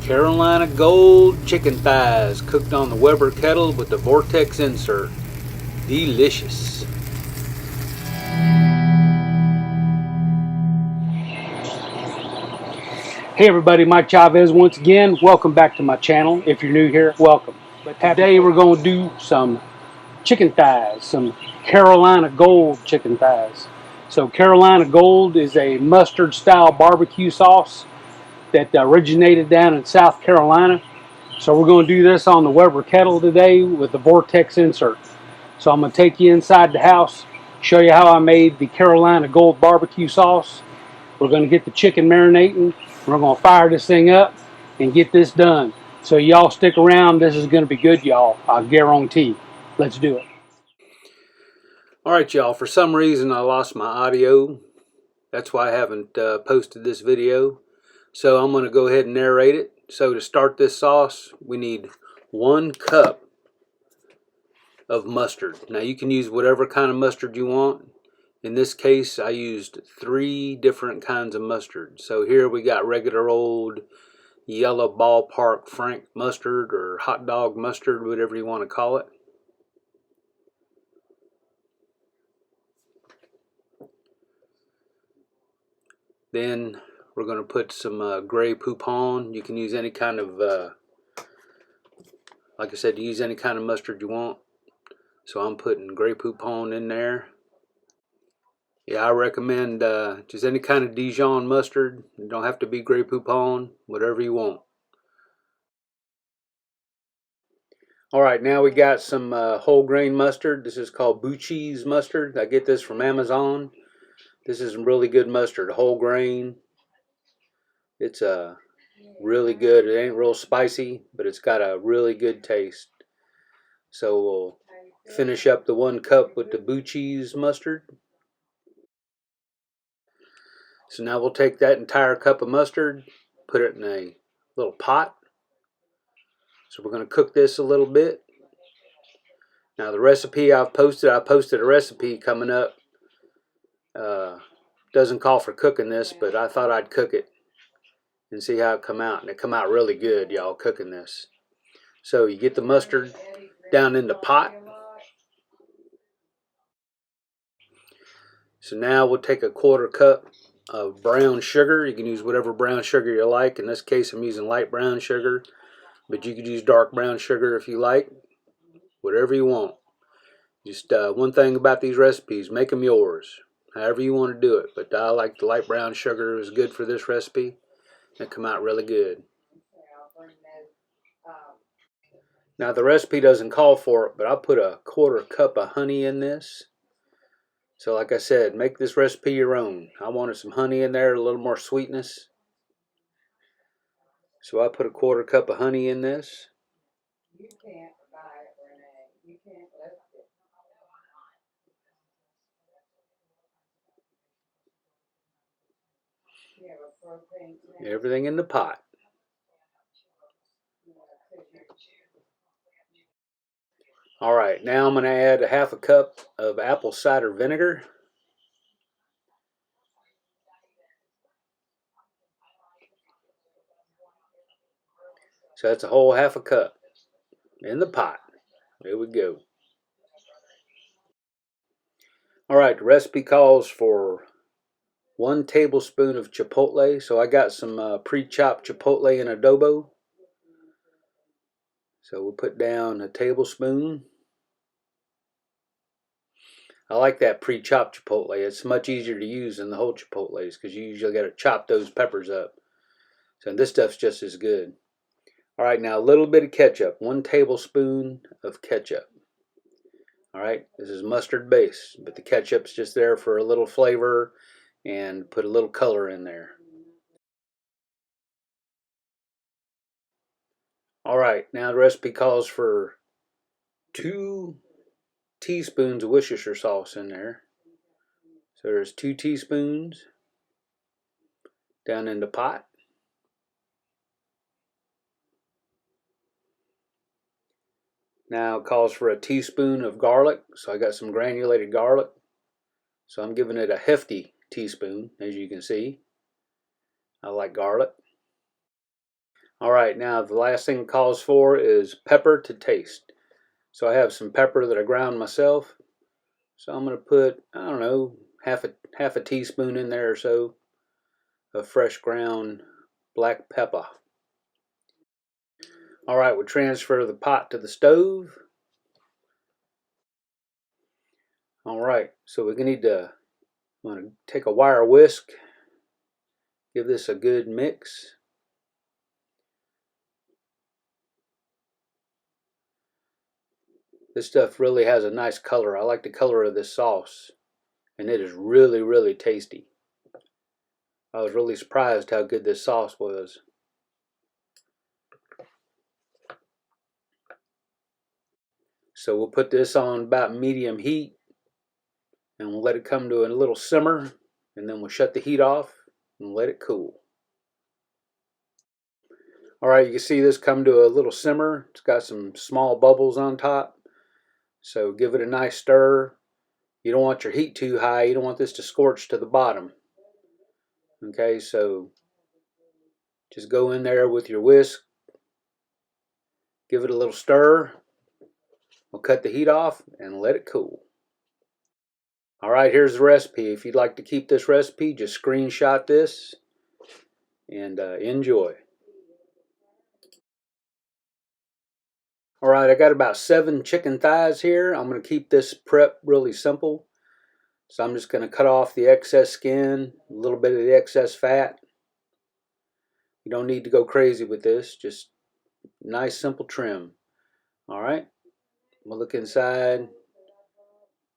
Carolina Gold chicken thighs cooked on the Weber kettle with the Vortex insert. Delicious. Hey everybody, Mike Chavez once again. Welcome back to my channel. If you're new here, welcome. But today we're going to do some chicken thighs, some Carolina Gold chicken thighs. So Carolina Gold is a mustard style barbecue sauce that originated down in South Carolina. So we're going to do this on the Weber kettle today with the Vortex insert. So I'm going to take you inside the house, show you how I made the Carolina Gold barbecue sauce. We're going to get the chicken marinating. We're going to fire this thing up and get this done. So y'all stick around. This is going to be good, y'all. I guarantee. Let's do it. All right, y'all. For some reason, I lost my audio. That's why I haven't posted this video. So I'm going to go ahead and narrate it. So to start this sauce, we need 1 cup of mustard. Now you can use whatever kind of mustard you want. In this case, I used 3 different kinds of mustard. So here we got regular old yellow ballpark Frank mustard or hot dog mustard, whatever you want to call it. Then we're going to put some Grey Poupon. You can use any kind of, like I said, use any kind of mustard you want. So I'm putting Grey Poupon in there. Yeah, I recommend just any kind of Dijon mustard. You don't have to be Grey Poupon, whatever you want. Alright, now we got some whole grain mustard. This is called Bucci's mustard. I get this from Amazon. This is really good mustard, whole grain. It's really good. It ain't real spicy, but it's got a really good taste. So we'll finish up the 1 cup with the Bucci's mustard. So now we'll take that entire cup of mustard, put it in a little pot. So we're going to cook this a little bit. Now the recipe I posted a recipe coming up. Doesn't call for cooking this, but I thought I'd cook it and see how it come out. And it come out really good, y'all, cooking this. So you get the mustard down in the pot. So now we'll take a 1/4 cup of brown sugar. You can use whatever brown sugar you like. In this case, I'm using light brown sugar, but you could use dark brown sugar if you like. Whatever you want. Just one thing about these recipes, make them yours. However you want to do it. But I like the light brown sugar. It was good for this recipe. It come out really good. Now the recipe doesn't call for it, but I'll put a 1/4 cup of honey in this. So like I said, make this recipe your own. I wanted some honey in there, a little more sweetness. So I put a 1/4 cup of honey in this. You can't buy it, Renee. You can't lift it. Everything in the pot. Alright, now I'm going to add a 1/2 cup of apple cider vinegar. So that's a whole 1/2 cup in the pot. There we go. Alright, the recipe calls for 1 tablespoon of chipotle. So I got some pre-chopped chipotle in adobo. So we'll put down a tablespoon. I like that pre-chopped chipotle. It's much easier to use than the whole chipotles because you usually got to chop those peppers up. So this stuff's just as good. Alright, now a little bit of ketchup. 1 tablespoon of ketchup. Alright, this is mustard base, but the ketchup's just there for a little flavor and put a little color in there. Alright, now the recipe calls for 2 teaspoons of Worcestershire sauce in there. So there's 2 teaspoons down in the pot. Now it calls for a teaspoon of garlic. So I got some granulated garlic. So I'm giving it a hefty teaspoon, as you can see. I like garlic. Alright, now the last thing it calls for is pepper to taste. So I have some pepper that I ground myself. So I'm going to put, I don't know, half a teaspoon in there or so of fresh ground black pepper. Alright, we'll transfer the pot to the stove. Alright, so we're going to take a wire whisk, give this a good mix. This stuff really has a nice color. I like the color of this sauce, and it is really, really tasty. I was really surprised how good this sauce was. So we'll put this on about medium heat, and we'll let it come to a little simmer, and then we'll shut the heat off and let it cool. Alright, you can see this come to a little simmer. It's got some small bubbles on top. So give it a nice stir. You don't want your heat too high. You don't want this to scorch to the bottom. Okay, so just go in there with your whisk. Give it a little stir. We'll cut the heat off and let it cool. Alright, here's the recipe. If you'd like to keep this recipe, just screenshot this and enjoy. Alright, I got about 7 chicken thighs here. I'm going to keep this prep really simple. So I'm just going to cut off the excess skin, a little bit of the excess fat. You don't need to go crazy with this, just nice simple trim. Alright, we'll look inside.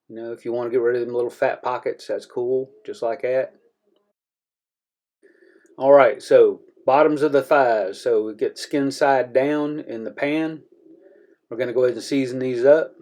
You know, if you want to get rid of them little fat pockets, that's cool, just like that. Alright, so bottoms of the thighs. So we get skin side down in the pan. We're going to go ahead and season these up.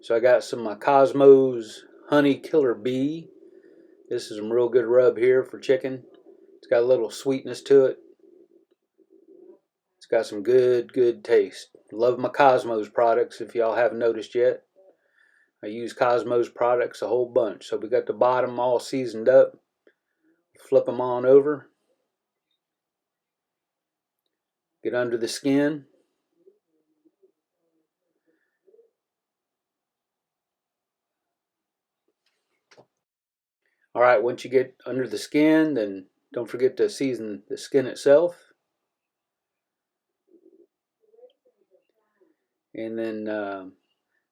So I got some Kosmo's Honey Killer Bee. This is some real good rub here for chicken. It's got a little sweetness to it. It's got some good taste. Love my Kosmo's products if y'all haven't noticed yet. I use Kosmo's products a whole bunch. So we got the bottom all seasoned up. Flip them on over. Get under the skin. Alright, once you get under the skin, then don't forget to season the skin itself. And then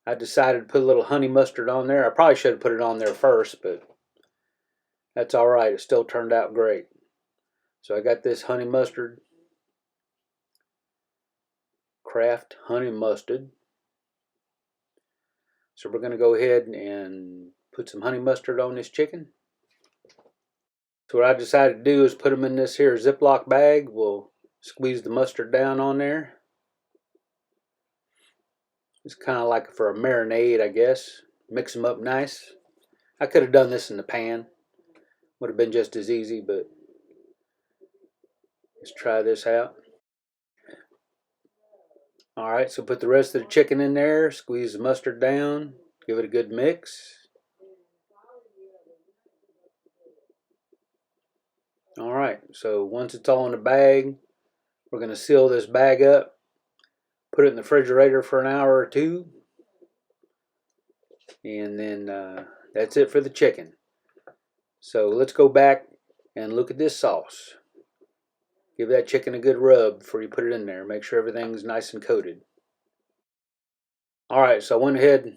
I decided to put a little honey mustard on there. I probably should have put it on there first, but that's alright. It still turned out great. So I got this honey mustard. Kraft honey mustard. So we're going to go ahead and put some honey mustard on this chicken. So what I decided to do is put them in this here Ziploc bag. We'll squeeze the mustard down on there. It's kind of like for a marinade, I guess. Mix them up nice. I could have done this in the pan. Would have been just as easy, but let's try this out. Alright, so put the rest of the chicken in there. Squeeze the mustard down. Give it a good mix. Alright, so once it's all in the bag, we're going to seal this bag up. Put it in the refrigerator for an hour or two. And then that's it for the chicken. So let's go back and look at this sauce. Give that chicken a good rub before you put it in there. Make sure everything's nice and coated. Alright, so I went ahead and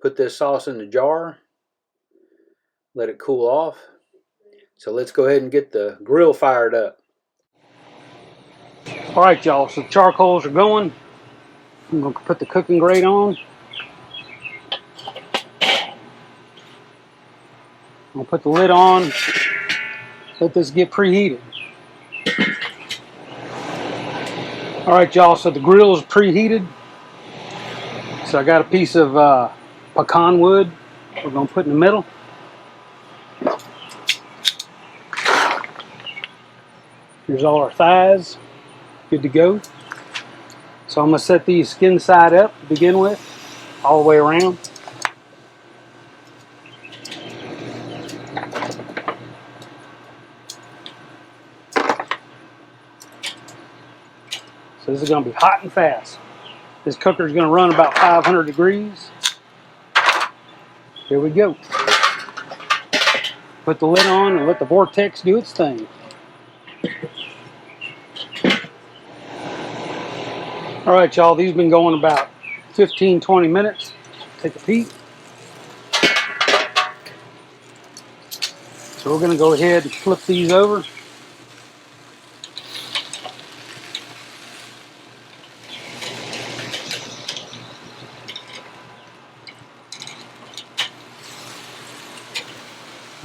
put this sauce in the jar. Let it cool off. So let's go ahead and get the grill fired up. Alright y'all, so the charcoals are going. I'm going to put the cooking grate on. I'm going to put the lid on. Let this get preheated. Alright y'all, so the grill is preheated. So I got a piece of pecan wood we're going to put in the middle. Here's all our thighs. Good to go. So I'm going to set these skin side up to begin with, all the way around. So this is going to be hot and fast. This cooker is going to run about 500 degrees. Here we go. Put the lid on and let the Vortex do its thing. All right, y'all, these have been going about 15-20 minutes. Take a peek. So we're going to go ahead and flip these over.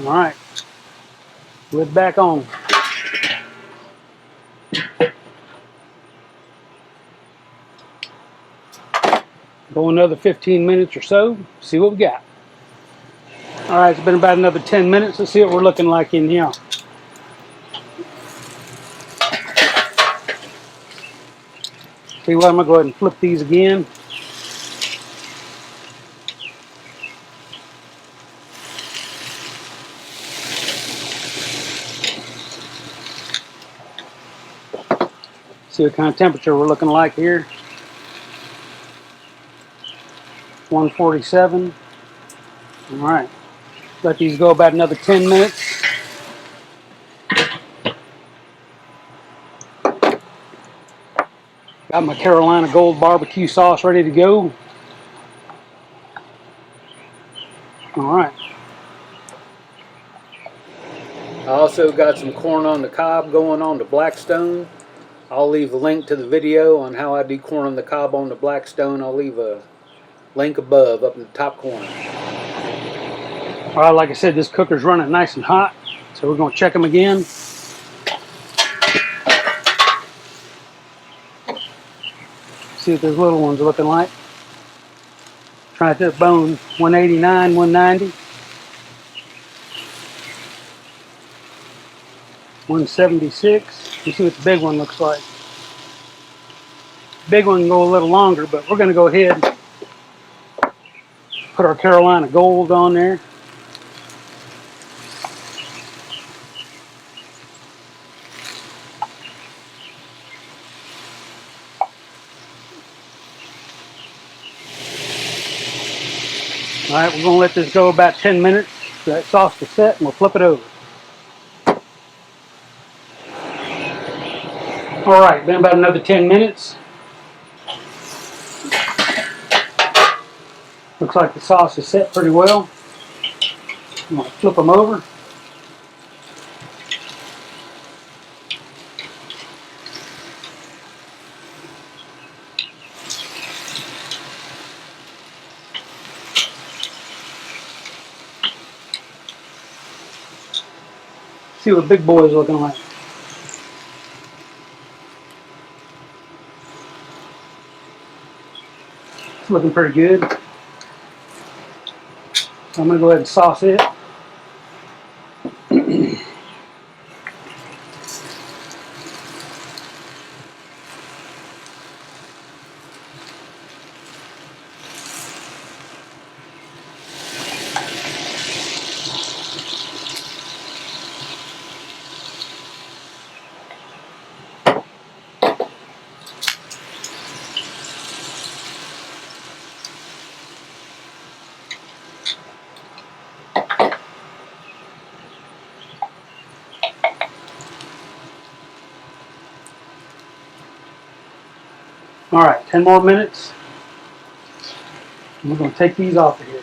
All right, lid back on. Go another 15 minutes or so, see what we got. All right, it's been about another 10 minutes. Let's see what we're looking like in here. See what, I'm gonna go ahead and flip these again. See what kind of temperature we're looking like here. 147. All right, let these go about another 10 minutes. Got my Carolina Gold barbecue sauce ready to go. All right. I also got some corn on the cob going on to Blackstone. I'll leave a link to the video on how I do corn on the cob on the Blackstone. I'll leave a link above up in the top corner. All right, like I said, this cooker's running nice and hot, so we're going to check them again. See what those little ones are looking like. Try this bone, 189, 190. 176. You see what the big one looks like. Big one can go a little longer, but we're going to go ahead and put our Carolina Gold on there. All right, we're going to let this go about 10 minutes for that sauce to set, and we'll flip it over. All right, been about another 10 minutes. Looks like the sauce is set pretty well. I'm going to flip them over. See what big boy is looking like. It's looking pretty good. So I'm going to go ahead and sauce it. All right, 10 more minutes. And we're going to take these off of here.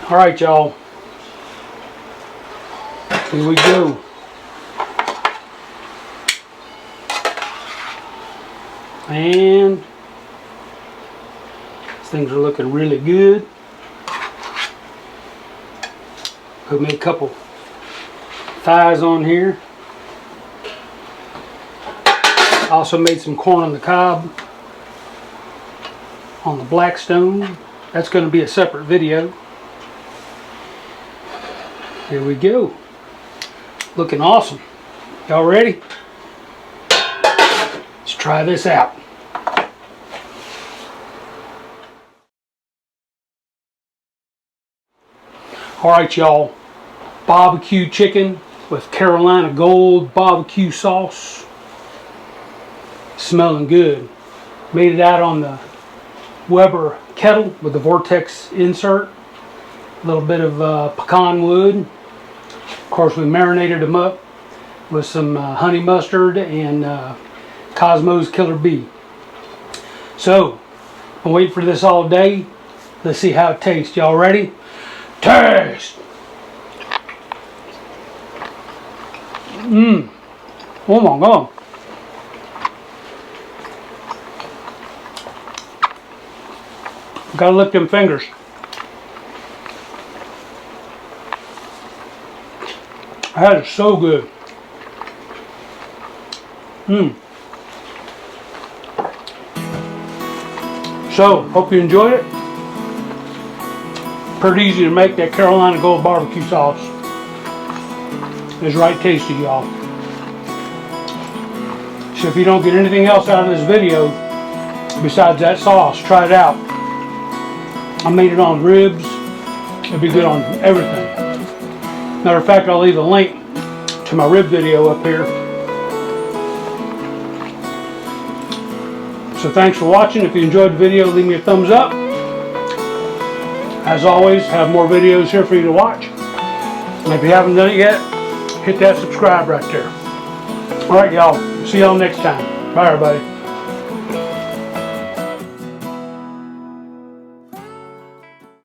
All right, y'all. Here we go. And things are looking really good. Put me a couple thighs on here. Also made some corn on the cob on the Blackstone. That's going to be a separate video. Here we go. Looking awesome. Y'all ready? Let's try this out. Alright y'all, barbecue chicken with Carolina Gold barbecue sauce. Smelling good. Made it out on the Weber kettle with the Vortex insert. A little bit of pecan wood. Of course, we marinated them up with some honey mustard and Kosmo's Killer Bee. So, I'm waiting for this all day. Let's see how it tastes. Y'all ready? Taste! Oh my God. Gotta lick them fingers. That is so good. So, hope you enjoyed it. Pretty easy to make. That Carolina Gold barbecue sauce is right tasty, y'all. So if you don't get anything else out of this video besides that sauce, try it out. I made it on ribs. It'd be good on everything. Matter of fact, I'll leave a link to my rib video up here. So thanks for watching. If you enjoyed the video, leave me a thumbs up. As always, have more videos here for you to watch. And if you haven't done it yet, hit that subscribe right there. Alright y'all, see y'all next time. Bye everybody.